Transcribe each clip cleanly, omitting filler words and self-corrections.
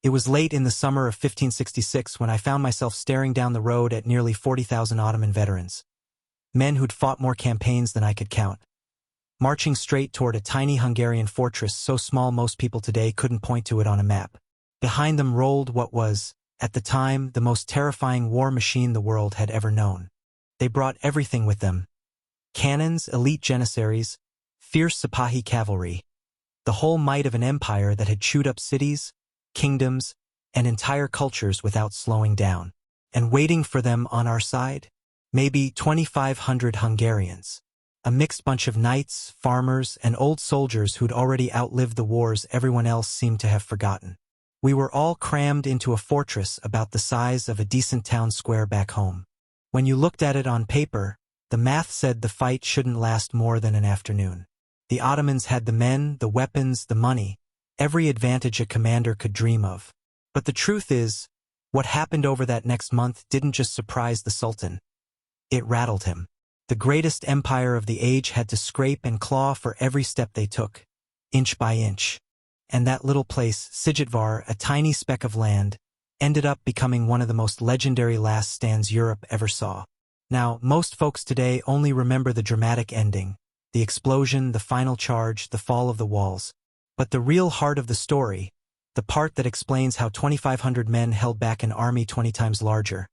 It was late in the summer of 1566 when I found myself staring down the road at nearly 40,000 Ottoman veterans, men who'd fought more campaigns than I could count, marching straight toward a tiny Hungarian fortress so small most people today couldn't point to it on a map. Behind them rolled what was, at the time, the most terrifying war machine the world had ever known. They brought everything with them: cannons, elite janissaries, fierce sipahi cavalry, the whole might of an empire that had chewed up cities, kingdoms, and entire cultures without slowing down. And waiting for them on our side? Maybe 2,500 Hungarians. A mixed bunch of knights, farmers, and old soldiers who'd already outlived the wars everyone else seemed to have forgotten. We were all crammed into a fortress about the size of a decent town square back home. When you looked at it on paper, the math said the fight shouldn't last more than an afternoon. The Ottomans had the men, the weapons, the money, every advantage a commander could dream of. But the truth is, what happened over that next month didn't just surprise the Sultan. It rattled him. The greatest empire of the age had to scrape and claw for every step they took, inch by inch. And that little place, Szigetvár, a tiny speck of land, ended up becoming one of the most legendary last stands Europe ever saw. Now, most folks today only remember the dramatic ending, the explosion, the final charge, the fall of the walls. But the real heart of the story, the part that explains how 2,500 men held back an army 20 times larger,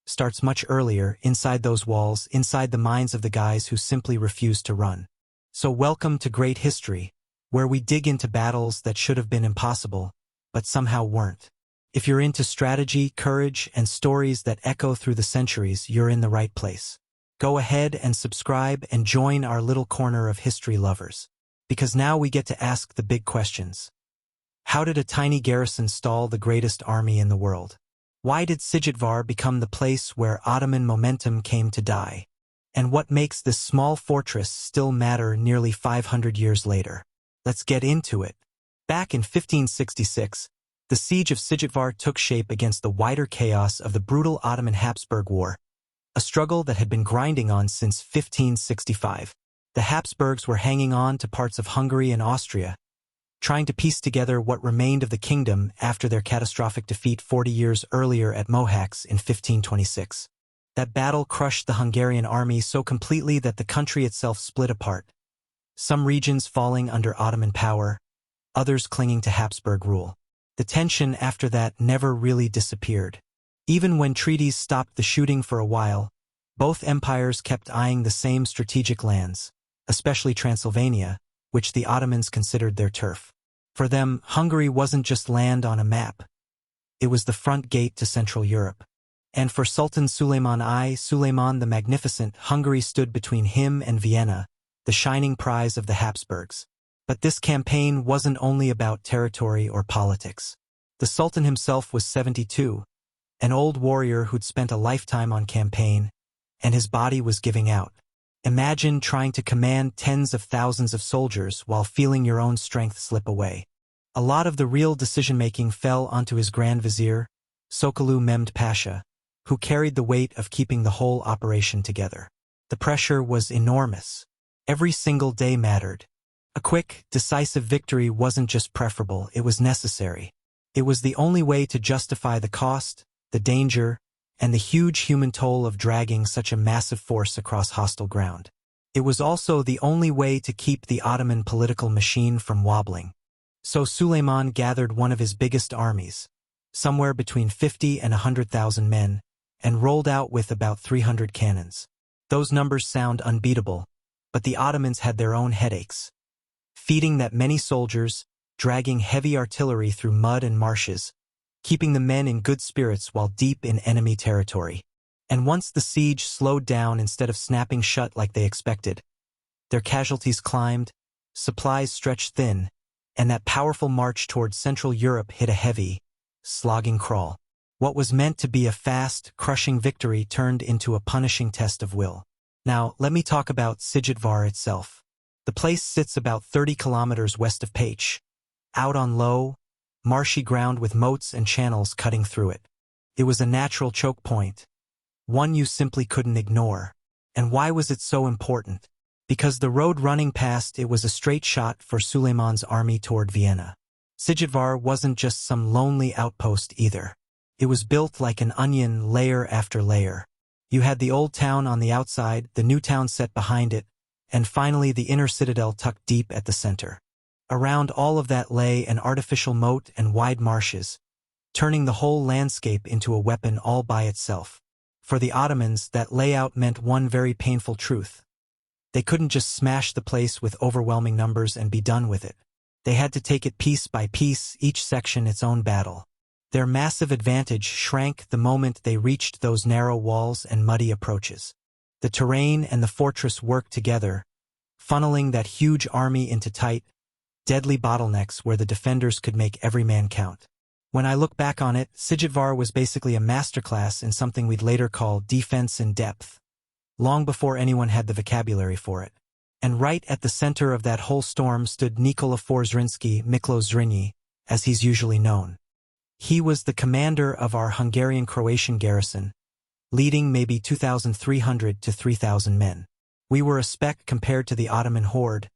starts much earlier, inside those walls, inside the minds of the guys who simply refused to run. So welcome to Great History, where we dig into battles that should have been impossible, but somehow weren't. If you're into strategy, courage, and stories that echo through the centuries, you're in the right place. Go ahead and subscribe and join our little corner of history lovers. Because now we get to ask the big questions. How did a tiny garrison stall the greatest army in the world? Why did Szigetvár become the place where Ottoman momentum came to die? And what makes this small fortress still matter nearly 500 years later? Let's get into it. Back in 1566, the siege of Szigetvár took shape against the wider chaos of the brutal Ottoman Habsburg War, a struggle that had been grinding on since 1565. The Habsburgs were hanging on to parts of Hungary and Austria, trying to piece together what remained of the kingdom after their catastrophic defeat 40 years earlier at Mohacs in 1526. That battle crushed the Hungarian army so completely that the country itself split apart, some regions falling under Ottoman power, others clinging to Habsburg rule. The tension after that never really disappeared. Even when treaties stopped the shooting for a while, both empires kept eyeing the same strategic lands, especially Transylvania, which the Ottomans considered their turf. For them, Hungary wasn't just land on a map. It was the front gate to Central Europe. And for Sultan Suleiman the Magnificent, Hungary stood between him and Vienna, the shining prize of the Habsburgs. But this campaign wasn't only about territory or politics. The Sultan himself was 72, an old warrior who'd spent a lifetime on campaign, and his body was giving out. Imagine trying to command tens of thousands of soldiers while feeling your own strength slip away. A lot of the real decision-making fell onto his Grand Vizier, Sokollu Mehmed Pasha, who carried the weight of keeping the whole operation together. The pressure was enormous. Every single day mattered. A quick, decisive victory wasn't just preferable, it was necessary. It was the only way to justify the cost, the danger, and the huge human toll of dragging such a massive force across hostile ground. It was also the only way to keep the Ottoman political machine from wobbling. So Suleiman gathered one of his biggest armies, somewhere between 50 and 100,000 men, and rolled out with about 300 cannons. Those numbers sound unbeatable, but the Ottomans had their own headaches. Feeding that many soldiers, dragging heavy artillery through mud and marshes, keeping the men in good spirits while deep in enemy territory. And once the siege slowed down instead of snapping shut like they expected, their casualties climbed, supplies stretched thin, and that powerful march towards Central Europe hit a heavy, slogging crawl. What was meant to be a fast, crushing victory turned into a punishing test of will. Now, let me talk about Szigetvár itself. The place sits about 30 kilometers west of Pécs, out on low, marshy ground with moats and channels cutting through it. It was a natural choke point, one you simply couldn't ignore. And why was it so important? Because the road running past it was a straight shot for Suleiman's army toward Vienna. Szigetvár wasn't just some lonely outpost either. It was built like an onion, layer after layer. You had the old town on the outside, the new town set behind it, and finally the inner citadel tucked deep at the center. Around all of that lay an artificial moat and wide marshes, turning the whole landscape into a weapon all by itself. For the Ottomans, that layout meant one very painful truth. They couldn't just smash the place with overwhelming numbers and be done with it. They had to take it piece by piece, each section its own battle. Their massive advantage shrank the moment they reached those narrow walls and muddy approaches. The terrain and the fortress worked together, funneling that huge army into tight, deadly bottlenecks where the defenders could make every man count. When I look back on it, Szigetvár was basically a masterclass in something we'd later call defense in depth, long before anyone had the vocabulary for it. And right at the center of that whole storm stood Nikola Zrinski, Miklo Zrinyi, as he's usually known. He was the commander of our Hungarian-Croatian garrison, leading maybe 2,300 to 3,000 men. We were a speck compared to the Ottoman horde,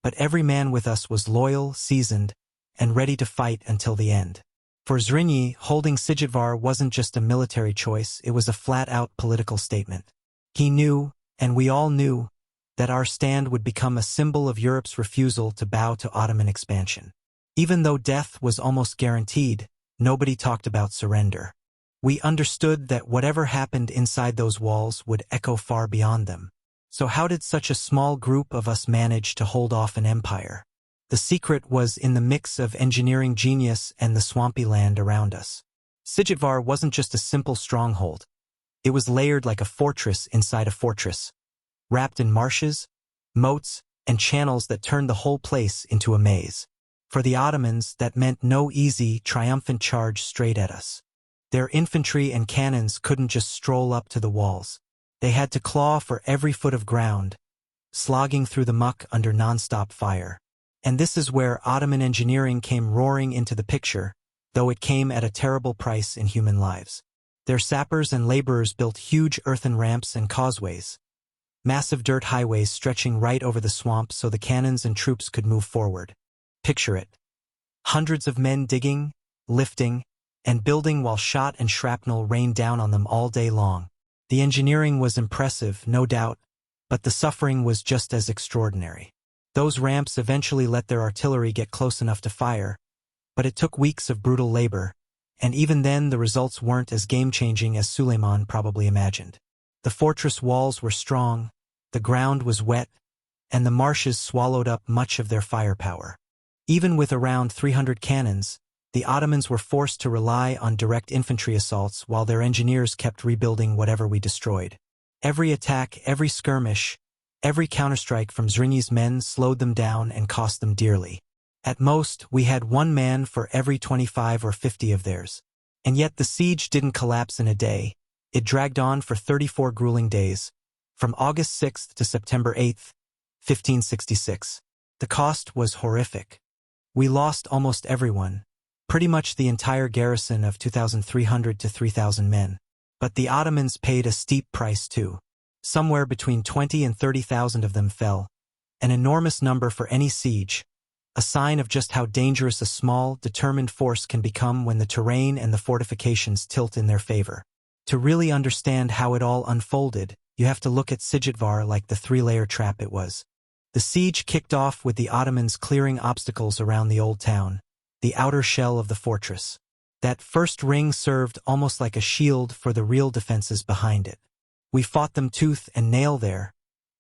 but every man with us was loyal, seasoned, and ready to fight until the end. For Zrinyi, holding Szigetvár wasn't just a military choice, it was a flat-out political statement. He knew, and we all knew, that our stand would become a symbol of Europe's refusal to bow to Ottoman expansion. Even though death was almost guaranteed, nobody talked about surrender. We understood that whatever happened inside those walls would echo far beyond them. So how did such a small group of us manage to hold off an empire? The secret was in the mix of engineering genius and the swampy land around us. Szigetvár wasn't just a simple stronghold. It was layered like a fortress inside a fortress, wrapped in marshes, moats, and channels that turned the whole place into a maze. For the Ottomans, that meant no easy, triumphant charge straight at us. Their infantry and cannons couldn't just stroll up to the walls. They had to claw for every foot of ground, slogging through the muck under non-stop fire. And this is where Ottoman engineering came roaring into the picture, though it came at a terrible price in human lives. Their sappers and laborers built huge earthen ramps and causeways, massive dirt highways stretching right over the swamp so the cannons and troops could move forward. Picture it. Hundreds of men digging, lifting, and building while shot and shrapnel rained down on them all day long. The engineering was impressive, no doubt, but the suffering was just as extraordinary. Those ramps eventually let their artillery get close enough to fire, but it took weeks of brutal labor, and even then the results weren't as game-changing as Suleiman probably imagined. The fortress walls were strong, the ground was wet, and the marshes swallowed up much of their firepower. Even with around 300 cannons, the Ottomans were forced to rely on direct infantry assaults while their engineers kept rebuilding whatever we destroyed. Every attack, every skirmish, every counterstrike from Zrinyi's men slowed them down and cost them dearly. At most, we had one man for every 25 or 50 of theirs. And yet the siege didn't collapse in a day. It dragged on for 34 grueling days, from August 6th to September 8th, 1566. The cost was horrific. We lost almost everyone, pretty much the entire garrison of 2,300 to 3,000 men. But the Ottomans paid a steep price too. Somewhere between 20 and 30,000 of them fell, an enormous number for any siege, a sign of just how dangerous a small, determined force can become when the terrain and the fortifications tilt in their favor. To really understand how it all unfolded, you have to look at Szigetvár like the three-layer trap it was. The siege kicked off with the Ottomans clearing obstacles around the old town, the outer shell of the fortress. That first ring served almost like a shield for the real defenses behind it. We fought them tooth and nail there,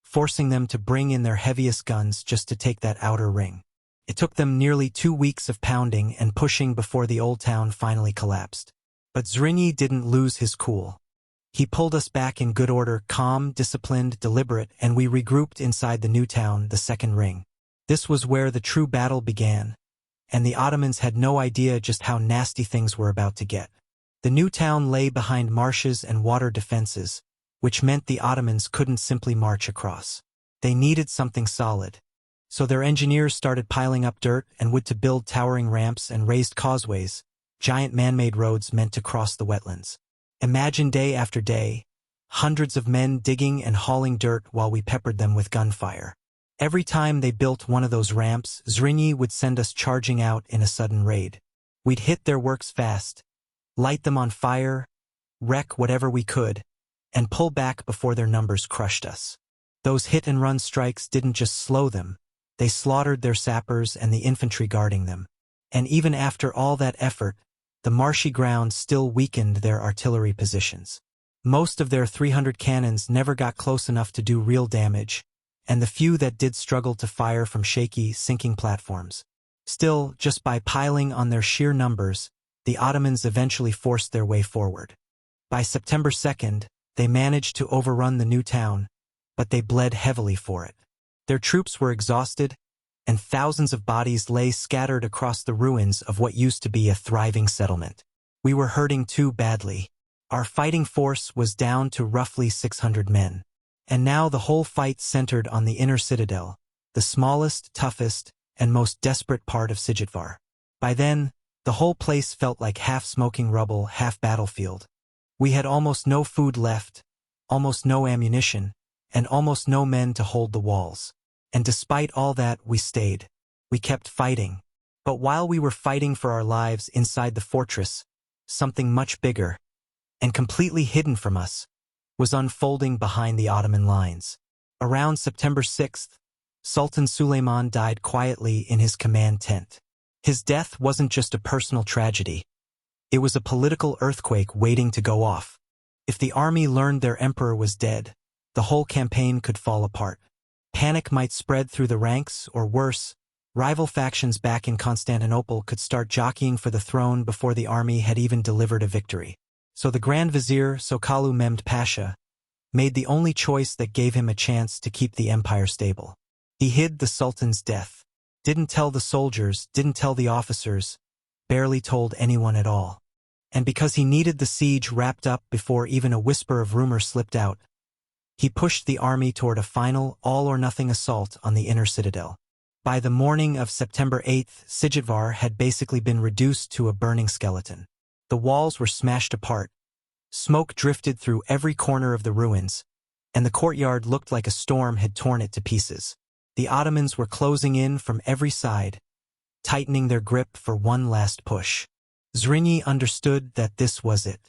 forcing them to bring in their heaviest guns just to take that outer ring. It took them nearly 2 weeks of pounding and pushing before the old town finally collapsed. But Zrinyi didn't lose his cool. He pulled us back in good order, calm, disciplined, deliberate, and we regrouped inside the new town, the second ring. This was where the true battle began, and the Ottomans had no idea just how nasty things were about to get. The new town lay behind marshes and water defenses, which meant the Ottomans couldn't simply march across. They needed something solid. So their engineers started piling up dirt and wood to build towering ramps and raised causeways, giant man-made roads meant to cross the wetlands. Imagine day after day, hundreds of men digging and hauling dirt while we peppered them with gunfire. Every time they built one of those ramps, Zrinyi would send us charging out in a sudden raid. We'd hit their works fast, light them on fire, wreck whatever we could, and pull back before their numbers crushed us. Those hit-and-run strikes didn't just slow them, they slaughtered their sappers and the infantry guarding them. And even after all that effort, the marshy ground still weakened their artillery positions. Most of their 300 cannons never got close enough to do real damage, and the few that did struggled to fire from shaky, sinking platforms. Still, just by piling on their sheer numbers, the Ottomans eventually forced their way forward. By September 2nd, they managed to overrun the new town, but they bled heavily for it. Their troops were exhausted, and thousands of bodies lay scattered across the ruins of what used to be a thriving settlement. We were hurting too badly. Our fighting force was down to roughly 600 men. And now the whole fight centered on the inner citadel, the smallest, toughest, and most desperate part of Szigetvár. By then, the whole place felt like half smoking rubble, half battlefield. We had almost no food left, almost no ammunition, and almost no men to hold the walls. And despite all that, we stayed. We kept fighting. But while we were fighting for our lives inside the fortress, something much bigger, and completely hidden from us, was unfolding behind the Ottoman lines. Around September 6th, Sultan Suleiman died quietly in his command tent. His death wasn't just a personal tragedy. It was a political earthquake waiting to go off. If the army learned their emperor was dead, the whole campaign could fall apart. Panic might spread through the ranks, or worse, rival factions back in Constantinople could start jockeying for the throne before the army had even delivered a victory. So the Grand Vizier, Sokalu Mehmed Pasha, made the only choice that gave him a chance to keep the empire stable. He hid the Sultan's death. Didn't tell the soldiers, didn't tell the officers, barely told anyone at all. And because he needed the siege wrapped up before even a whisper of rumor slipped out, he pushed the army toward a final, all-or-nothing assault on the inner citadel. By the morning of September 8th, Szigetvár had basically been reduced to a burning skeleton. The walls were smashed apart, smoke drifted through every corner of the ruins, and the courtyard looked like a storm had torn it to pieces. The Ottomans were closing in from every side, tightening their grip for one last push. Zrinyi understood that this was it,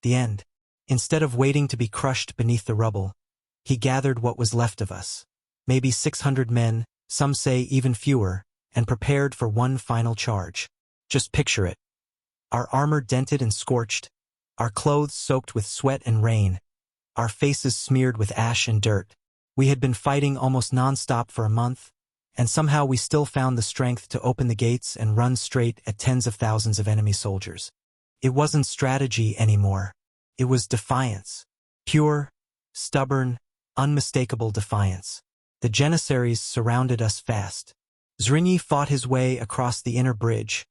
the end. Instead of waiting to be crushed beneath the rubble, he gathered what was left of us, maybe 600 men, some say even fewer, and prepared for one final charge. Just picture it. Our armor dented and scorched, our clothes soaked with sweat and rain, our faces smeared with ash and dirt. We had been fighting almost non-stop for a month, and somehow we still found the strength to open the gates and run straight at tens of thousands of enemy soldiers. It wasn't strategy anymore. It was defiance. Pure, stubborn, unmistakable defiance. The janissaries surrounded us fast. Zrinyi fought his way across the inner bridge,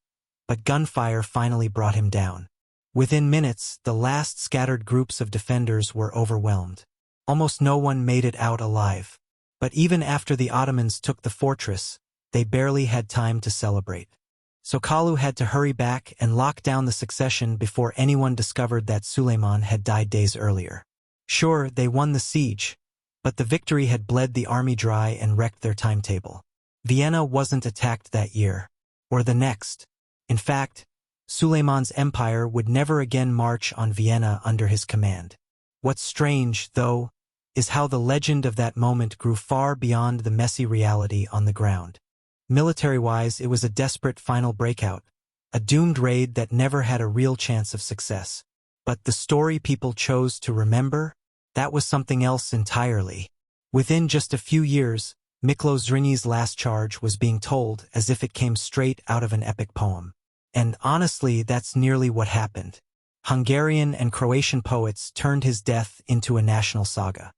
but gunfire finally brought him down. Within minutes, the last scattered groups of defenders were overwhelmed. Almost no one made it out alive. But even after the Ottomans took the fortress, they barely had time to celebrate. Sokalu had to hurry back and lock down the succession before anyone discovered that Suleiman had died days earlier. Sure, they won the siege, but the victory had bled the army dry and wrecked their timetable. Vienna wasn't attacked that year, or the next. In fact, Suleiman's empire would never again march on Vienna under his command. What's strange, though, is how the legend of that moment grew far beyond the messy reality on the ground. Military-wise, it was a desperate final breakout, a doomed raid that never had a real chance of success. But the story people chose to remember? That was something else entirely. Within just a few years, Miklo Zrinyi's last charge was being told as if it came straight out of an epic poem. And honestly, that's nearly what happened. Hungarian and Croatian poets turned his death into a national saga.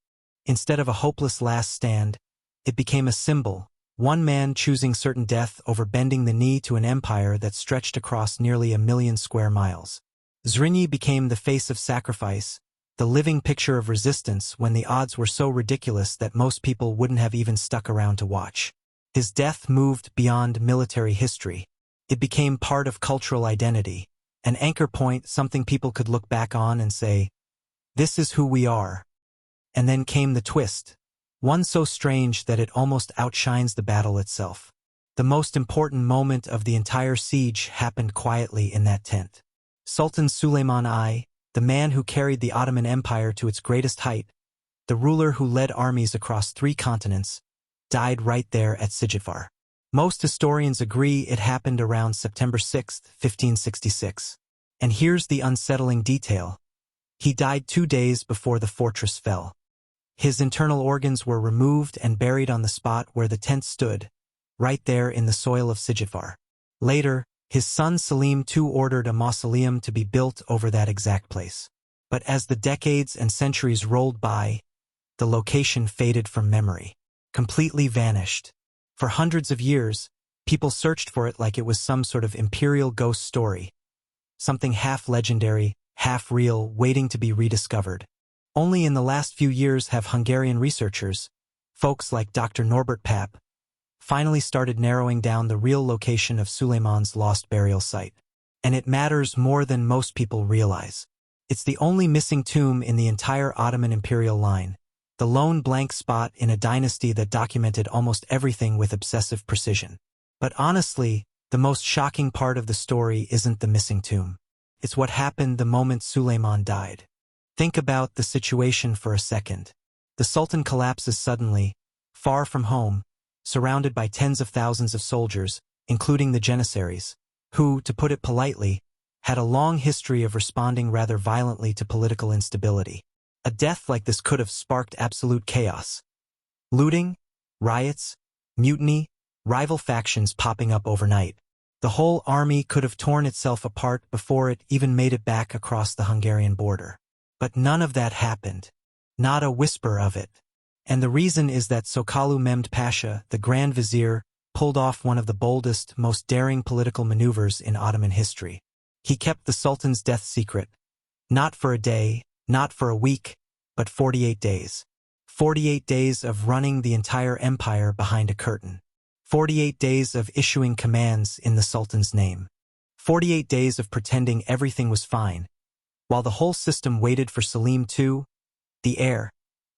Instead of a hopeless last stand, it became a symbol, one man choosing certain death over bending the knee to an empire that stretched across nearly 1 million square miles. Zrinyi became the face of sacrifice, the living picture of resistance when the odds were so ridiculous that most people wouldn't have even stuck around to watch. His death moved beyond military history. It became part of cultural identity, an anchor point, something people could look back on and say, "This is who we are." And then came the twist. One so strange that it almost outshines the battle itself. The most important moment of the entire siege happened quietly in that tent. Sultan Suleiman I, the man who carried the Ottoman Empire to its greatest height, the ruler who led armies across 3 continents, died right there at Szigetvár. Most historians agree it happened around September 6, 1566. And here's the unsettling detail. He died 2 days before the fortress fell. His internal organs were removed and buried on the spot where the tent stood, right there in the soil of Szigetvár. Later, his son Selim II ordered a mausoleum to be built over that exact place. But as the decades and centuries rolled by, the location faded from memory, completely vanished. For hundreds of years, people searched for it like it was some sort of imperial ghost story, something half legendary, half real, waiting to be rediscovered. Only in the last few years have Hungarian researchers, folks like Dr. Norbert Papp, finally started narrowing down the real location of Suleiman's lost burial site. And it matters more than most people realize. It's the only missing tomb in the entire Ottoman imperial line, the lone blank spot in a dynasty that documented almost everything with obsessive precision. But honestly, the most shocking part of the story isn't the missing tomb. It's what happened the moment Suleiman died. Think about the situation for a second. The Sultan collapses suddenly, far from home, surrounded by tens of thousands of soldiers, including the janissaries, who, to put it politely, had a long history of responding rather violently to political instability. A death like this could have sparked absolute chaos. Looting, riots, mutiny, rival factions popping up overnight. The whole army could have torn itself apart before it even made it back across the Hungarian border. But none of that happened. Not a whisper of it. And the reason is that Sokalu Mehmed Pasha, the Grand Vizier, pulled off one of the boldest, most daring political maneuvers in Ottoman history. He kept the Sultan's death secret. Not for a day, not for a week, but 48 days. 48 days of running the entire empire behind a curtain. 48 days of issuing commands in the Sultan's name. 48 days of pretending everything was fine, while the whole system waited for Selim II, the heir,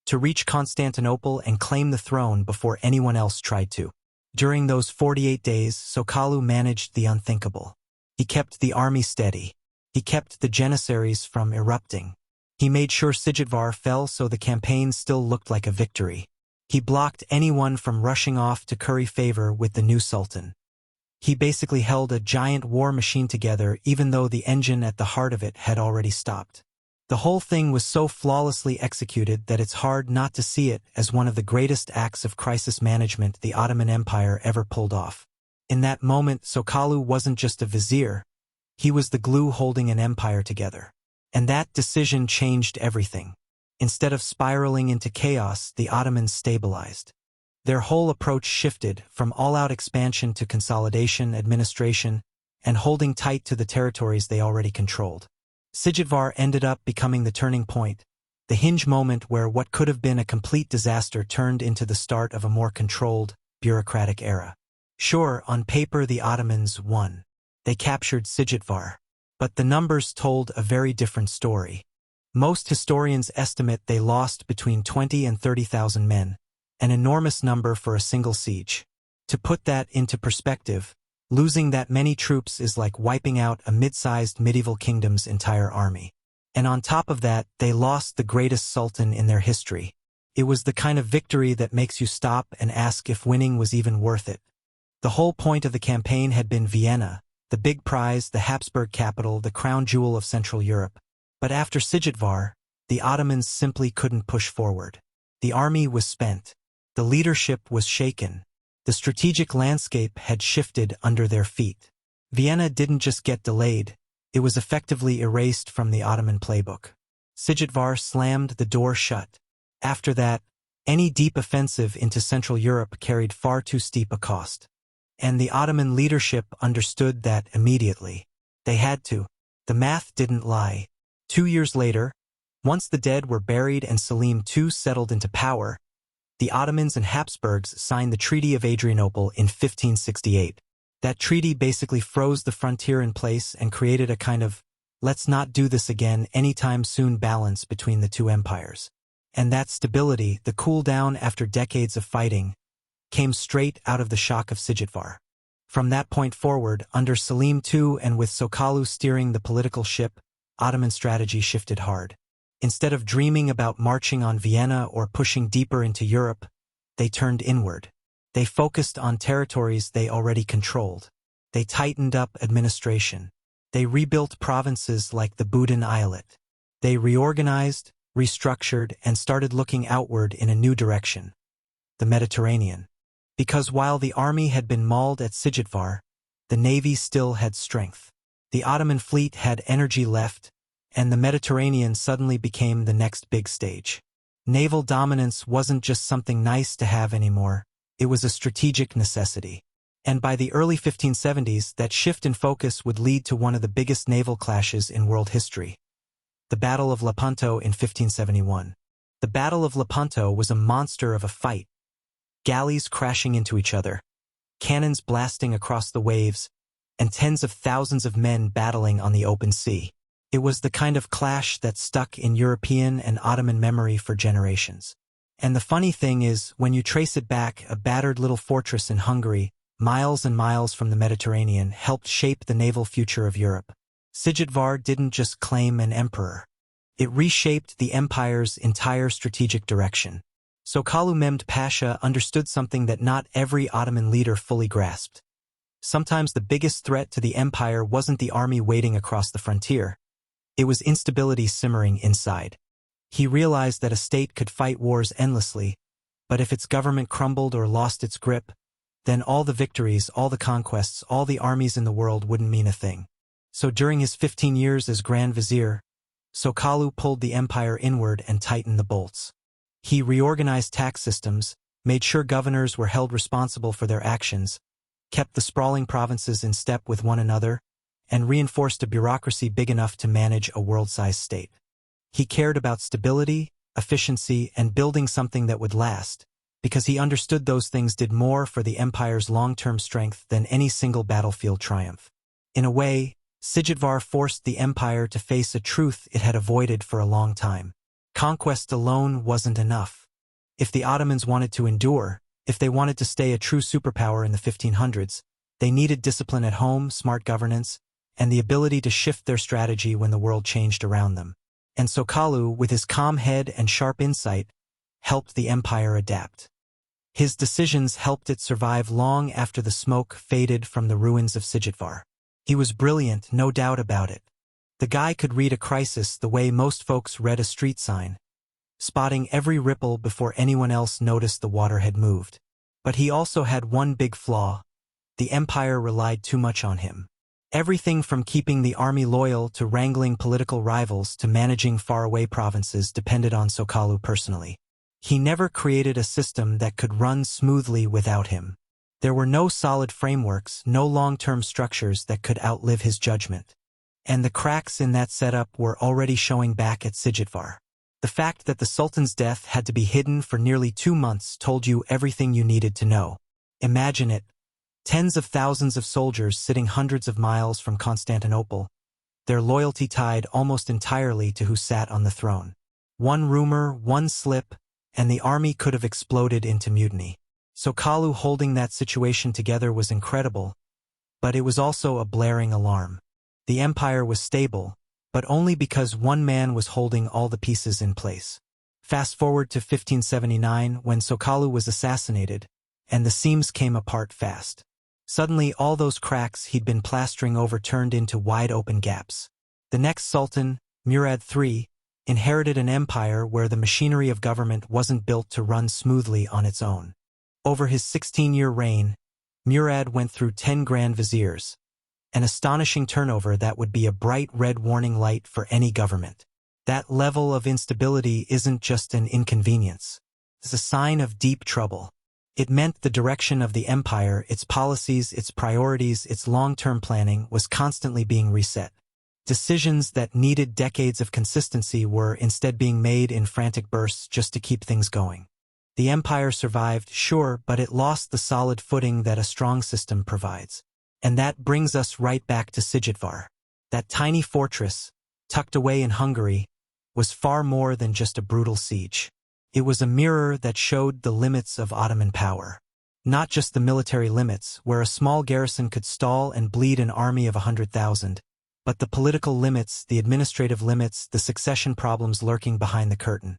to reach Constantinople and claim the throne before anyone else tried to. During those 48 days, Sokalu managed the unthinkable. He kept the army steady. He kept the janissaries from erupting. He made sure Szigetvár fell so the campaign still looked like a victory. He blocked anyone from rushing off to curry favor with the new sultan. He basically held a giant war machine together even though the engine at the heart of it had already stopped. The whole thing was so flawlessly executed that it's hard not to see it as one of the greatest acts of crisis management the Ottoman Empire ever pulled off. In that moment, Sokalu wasn't just a vizier. He was the glue holding an empire together. And that decision changed everything. Instead of spiraling into chaos, the Ottomans stabilized. Their whole approach shifted from all-out expansion to consolidation, administration, and holding tight to the territories they already controlled. Szigetvár ended up becoming the turning point, the hinge moment where what could have been a complete disaster turned into the start of a more controlled, bureaucratic era. Sure, on paper the Ottomans won. They captured Szigetvár. But the numbers told a very different story. Most historians estimate they lost between 20 and 30,000 men, an enormous number for a single siege. To put that into perspective, losing that many troops is like wiping out a mid-sized medieval kingdom's entire army. And on top of that, they lost the greatest sultan in their history. It was the kind of victory that makes you stop and ask if winning was even worth it. The whole point of the campaign had been Vienna, the big prize, the Habsburg capital, the crown jewel of Central Europe. But after Szigetvár, the Ottomans simply couldn't push forward. The army was spent. The leadership was shaken. The strategic landscape had shifted under their feet. Vienna didn't just get delayed, it was effectively erased from the Ottoman playbook. Szigetvár slammed the door shut. After that, any deep offensive into Central Europe carried far too steep a cost. And the Ottoman leadership understood that immediately. They had to. The math didn't lie. 2 years later, once the dead were buried and Selim II settled into power, the Ottomans and Habsburgs signed the Treaty of Adrianople in 1568. That treaty basically froze the frontier in place and created a kind of let's not do this again anytime soon balance between the two empires. And that stability, the cool down after decades of fighting, came straight out of the shock of Szigetvár. From that point forward, under Selim II and with Sokollu steering the political ship, Ottoman strategy shifted hard. Instead of dreaming about marching on Vienna or pushing deeper into Europe, they turned inward. They focused on territories they already controlled. They tightened up administration. They rebuilt provinces like the Budin Eyalet. They reorganized, restructured, and started looking outward in a new direction: the Mediterranean. Because while the army had been mauled at Szigetvár, the navy still had strength. The Ottoman fleet had energy left, and the Mediterranean suddenly became the next big stage. Naval dominance wasn't just something nice to have anymore, it was a strategic necessity. And by the early 1570s, that shift in focus would lead to one of the biggest naval clashes in world history: the Battle of Lepanto in 1571. The Battle of Lepanto was a monster of a fight. Galleys crashing into each other, cannons blasting across the waves, and tens of thousands of men battling on the open sea. It was the kind of clash that stuck in European and Ottoman memory for generations. And the funny thing is, when you trace it back, a battered little fortress in Hungary, miles and miles from the Mediterranean, helped shape the naval future of Europe. Szigetvár didn't just claim an emperor. It reshaped the empire's entire strategic direction. Sokollu Mehmed Pasha understood something that not every Ottoman leader fully grasped. Sometimes the biggest threat to the empire wasn't the army waiting across the frontier. It was instability simmering inside. He realized that a state could fight wars endlessly, but if its government crumbled or lost its grip, then all the victories, all the conquests, all the armies in the world wouldn't mean a thing. So during his 15 years as Grand Vizier, Sokollu pulled the empire inward and tightened the bolts. He reorganized tax systems, made sure governors were held responsible for their actions, kept the sprawling provinces in step with one another, and reinforced a bureaucracy big enough to manage a world-sized state. He cared about stability, efficiency, and building something that would last, because he understood those things did more for the empire's long-term strength than any single battlefield triumph. In a way, Szigetvár forced the empire to face a truth it had avoided for a long time. Conquest alone wasn't enough. If the Ottomans wanted to endure, if they wanted to stay a true superpower in the 1500s, they needed discipline at home, smart governance, and the ability to shift their strategy when the world changed around them. And Sokollu, with his calm head and sharp insight, helped the empire adapt. His decisions helped it survive long after the smoke faded from the ruins of Szigetvár. He was brilliant, no doubt about it. The guy could read a crisis the way most folks read a street sign, spotting every ripple before anyone else noticed the water had moved. But he also had one big flaw: the empire relied too much on him. Everything from keeping the army loyal to wrangling political rivals to managing faraway provinces depended on Sokollu personally. He never created a system that could run smoothly without him. There were no solid frameworks, no long-term structures that could outlive his judgment. And the cracks in that setup were already showing back at Szigetvár. The fact that the Sultan's death had to be hidden for nearly 2 months told you everything you needed to know. Imagine it: tens of thousands of soldiers sitting hundreds of miles from Constantinople, their loyalty tied almost entirely to who sat on the throne. One rumor, one slip, and the army could have exploded into mutiny. Sokollu holding that situation together was incredible, but it was also a blaring alarm. The empire was stable, but only because one man was holding all the pieces in place. Fast forward to 1579, when Sokollu was assassinated, and the seams came apart fast. Suddenly, all those cracks he'd been plastering over turned into wide-open gaps. The next sultan, Murad III, inherited an empire where the machinery of government wasn't built to run smoothly on its own. Over his 16-year reign, Murad went through 10 Grand Viziers, an astonishing turnover that would be a bright red warning light for any government. That level of instability isn't just an inconvenience. It's a sign of deep trouble. It meant the direction of the empire, its policies, its priorities, its long-term planning was constantly being reset. Decisions that needed decades of consistency were instead being made in frantic bursts just to keep things going. The empire survived, sure, but it lost the solid footing that a strong system provides. And that brings us right back to Szigetvár. That tiny fortress, tucked away in Hungary, was far more than just a brutal siege. It was a mirror that showed the limits of Ottoman power. Not just the military limits, where a small garrison could stall and bleed an army of 100,000, but the political limits, the administrative limits, the succession problems lurking behind the curtain.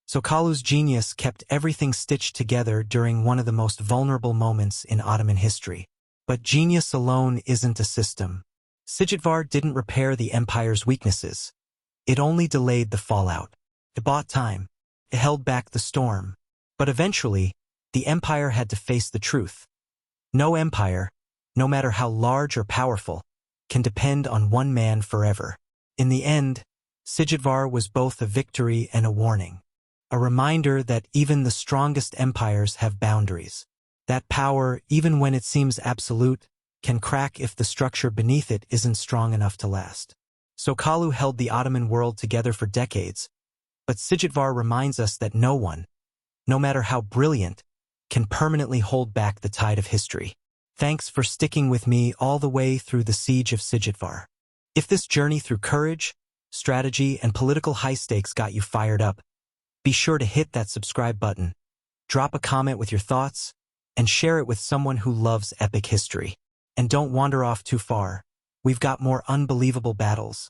So Kalu's genius kept everything stitched together during one of the most vulnerable moments in Ottoman history. But genius alone isn't a system. Szigetvár didn't repair the empire's weaknesses. It only delayed the fallout. It bought time. It held back the storm. But eventually, the empire had to face the truth. No empire, no matter how large or powerful, can depend on one man forever. In the end, Szigetvár was both a victory and a warning. A reminder that even the strongest empires have boundaries. That power, even when it seems absolute, can crack if the structure beneath it isn't strong enough to last. So Kalu held the Ottoman world together for decades, but Szigetvár reminds us that no one, no matter how brilliant, can permanently hold back the tide of history. Thanks for sticking with me all the way through the siege of Szigetvár. If this journey through courage, strategy, and political high-stakes got you fired up, be sure to hit that subscribe button, drop a comment with your thoughts, and share it with someone who loves epic history. And don't wander off too far. We've got more unbelievable battles,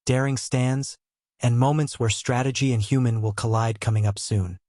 daring stands, and moments where strategy and human will collide coming up soon.